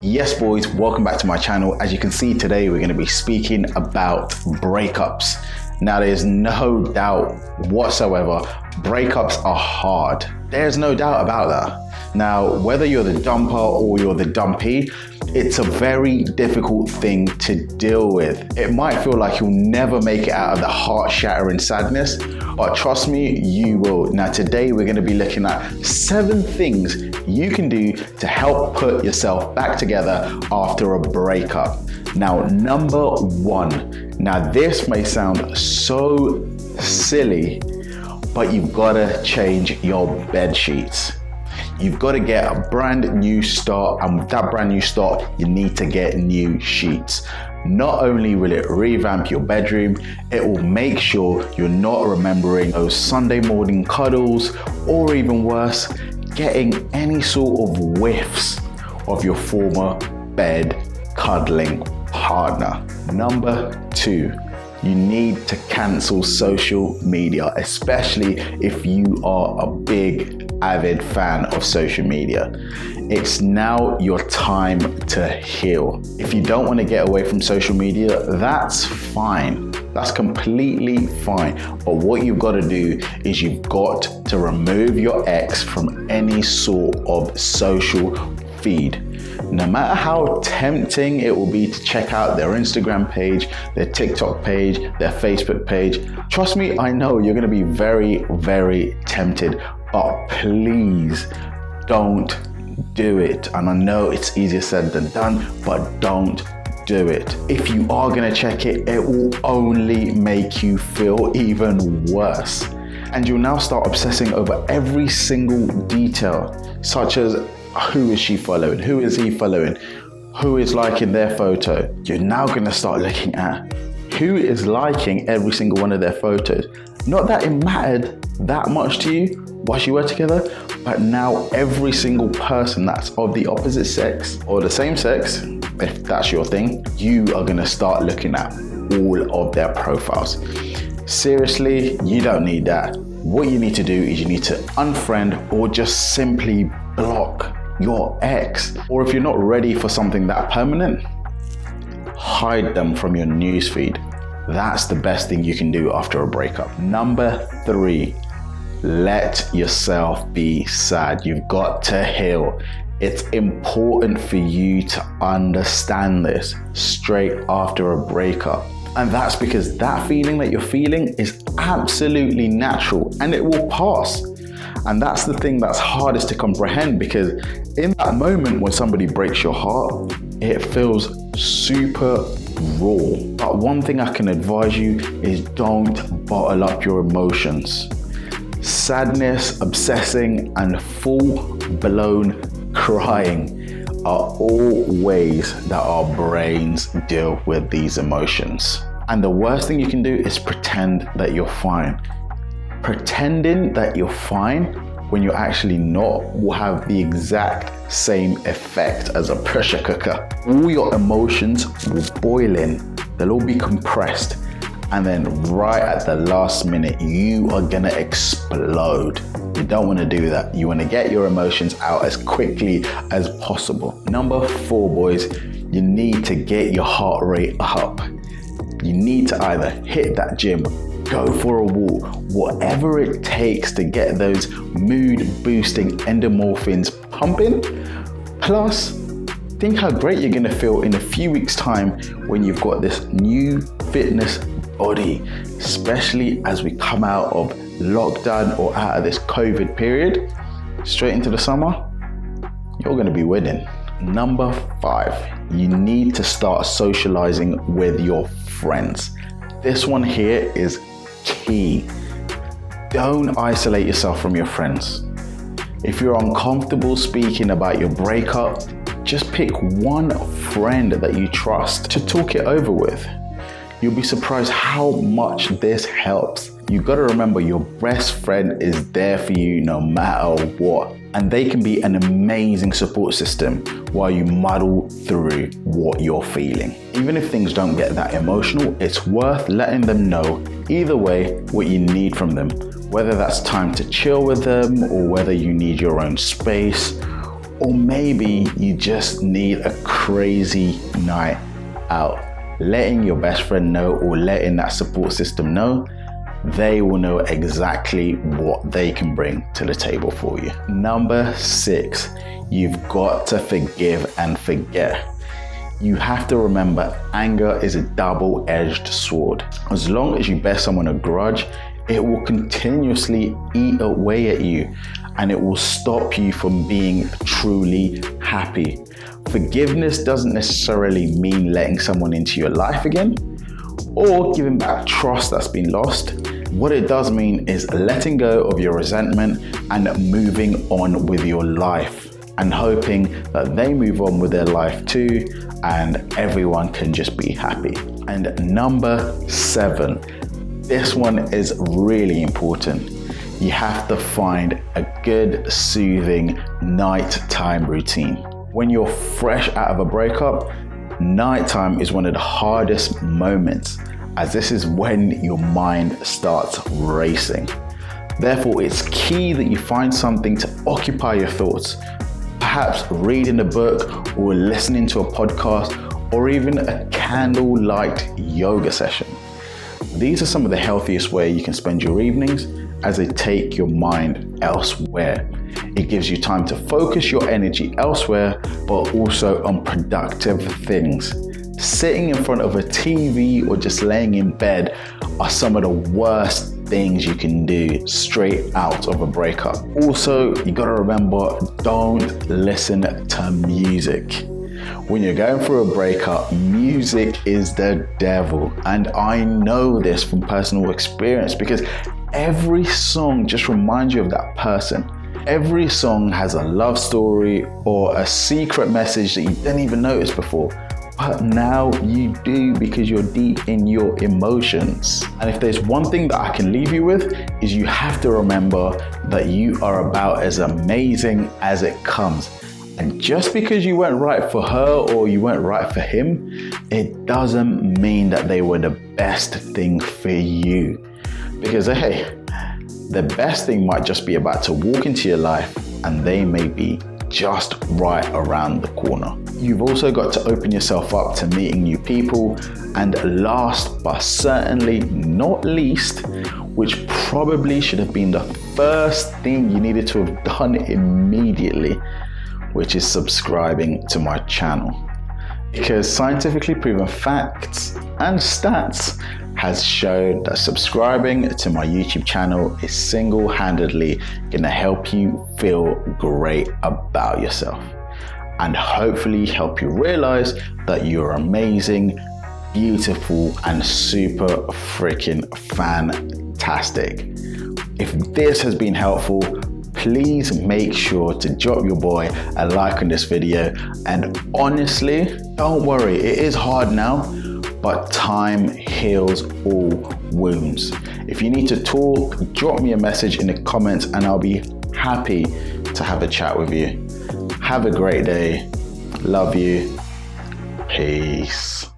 Yes boys, welcome back to my channel. As you can see today, we're going to be speaking about breakups. Now there's no doubt whatsoever, breakups are hard. There's no doubt about that. Now, whether you're the dumper or you're the dumpy, it's a very difficult thing to deal with. It might feel like you'll never make it out of the heart-shattering sadness, but trust me, you will. Now today we're going to be looking at 7 things you can do to help put yourself back together after a breakup. Now, number 1. Now this may sound so silly, but you've got to change your bed sheets. You've got to get a brand new start, and with that brand new start, you need to get new sheets. Not only will it revamp your bedroom, it will make sure you're not remembering those Sunday morning cuddles, or even worse, getting any sort of whiffs of your former bed cuddling partner. Number 2. You need to cancel social media, especially if you are a big avid fan of social media. It's now your time to heal. If you don't want to get away from social media, that's fine. That's completely fine. But what you've got to do is you've got to remove your ex from any sort of social feed. No matter how tempting it will be to check out their Instagram page, their TikTok page, their Facebook page, trust me, I know you're going to be very, very tempted, but please don't do it. And I know it's easier said than done, but don't do it. If you are going to check it, it will only make you feel even worse. And you'll now start obsessing over every single detail, such as who is she following? Who is he following? Who is liking their photo? You're now going to start looking at who is liking every single one of their photos. Not that it mattered that much to you whilst you were together, but now every single person that's of the opposite sex or the same sex, if that's your thing, you are going to start looking at all of their profiles. Seriously, you don't need that. What you need to do is you need to unfriend or just simply block your ex. Or if you're not ready for something that permanent, hide them from your newsfeed. That's the best thing you can do after a breakup. Number 3, let yourself be sad. You've got to heal. It's important for you to understand this straight after a breakup. And that's because that feeling that you're feeling is absolutely natural and it will pass. And that's the thing that's hardest to comprehend, because in that moment when somebody breaks your heart, it feels super raw. But one thing I can advise you is don't bottle up your emotions. Sadness, obsessing, and full-blown crying are all ways that our brains deal with these emotions. And the worst thing you can do is pretend that you're fine. Pretending that you're fine when you're actually not will have the exact same effect as a pressure cooker. All your emotions will boil in, they'll all be compressed, and then right at the last minute, you are gonna explode. You don't wanna do that. You wanna get your emotions out as quickly as possible. Number 4, boys, you need to get your heart rate up. You need to either hit that gym, go for a walk, whatever it takes to get those mood boosting endorphins pumping. Plus, think how great you're gonna feel in a few weeks' time when you've got this new fitness body, especially as we come out of lockdown or out of this COVID period, straight into the summer, you're gonna be winning. Number 5, you need to start socializing with your friends. This one here is key. Don't isolate yourself from your friends. If you're uncomfortable speaking about your breakup, just pick one friend that you trust to talk it over with. You'll be surprised how much this helps. You've got to remember your best friend is there for you no matter what. And they can be an amazing support system while you muddle through what you're feeling. Even if things don't get that emotional, it's worth letting them know either way what you need from them. Whether that's time to chill with them, or whether you need your own space, Or maybe you just need a crazy night out. Letting your best friend know or letting that support system know, they will know exactly what they can bring to the table for you. Number 6, you've got to forgive and forget. You have to remember, anger is a double-edged sword. As long as you bear someone a grudge, it will continuously eat away at you and it will stop you from being truly happy. Forgiveness doesn't necessarily mean letting someone into your life again or giving back trust that's been lost. What it does mean is letting go of your resentment and moving on with your life and hoping that they move on with their life too and everyone can just be happy. And number 7, this one is really important. You have to find a good, soothing nighttime routine. When you're fresh out of a breakup, nighttime is one of the hardest moments, as this is when your mind starts racing. Therefore, it's key that you find something to occupy your thoughts. Perhaps reading a book or listening to a podcast or even a candlelight yoga session. These are some of the healthiest ways you can spend your evenings, as they take your mind elsewhere. It gives you time to focus your energy elsewhere, but also on productive things. Sitting in front of a TV or just laying in bed are some of the worst things you can do straight out of a breakup. Also, you gotta remember, don't listen to music. When you're going through a breakup, music is the devil. And I know this from personal experience because every song just reminds you of that person. Every song has a love story or a secret message that you didn't even notice before. But now you do because you're deep in your emotions. And if there's one thing that I can leave you with, is you have to remember that you are about as amazing as it comes. And just because you weren't right for her or you weren't right for him, it doesn't mean that they were the best thing for you. Because hey, the best thing might just be about to walk into your life and they may be just right around the corner. You've also got to open yourself up to meeting new people. And last but certainly not least, which probably should have been the first thing you needed to have done immediately, which is subscribing to my channel. Because scientifically proven facts and stats has shown that subscribing to my YouTube channel is single-handedly gonna help you feel great about yourself and hopefully help you realize that you're amazing, beautiful, and super freaking fantastic. If this has been helpful, please make sure to drop your boy a like on this video. And honestly, don't worry, it is hard now, but time heals all wounds. If you need to talk, drop me a message in the comments and I'll be happy to have a chat with you. Have a great day. Love you. Peace.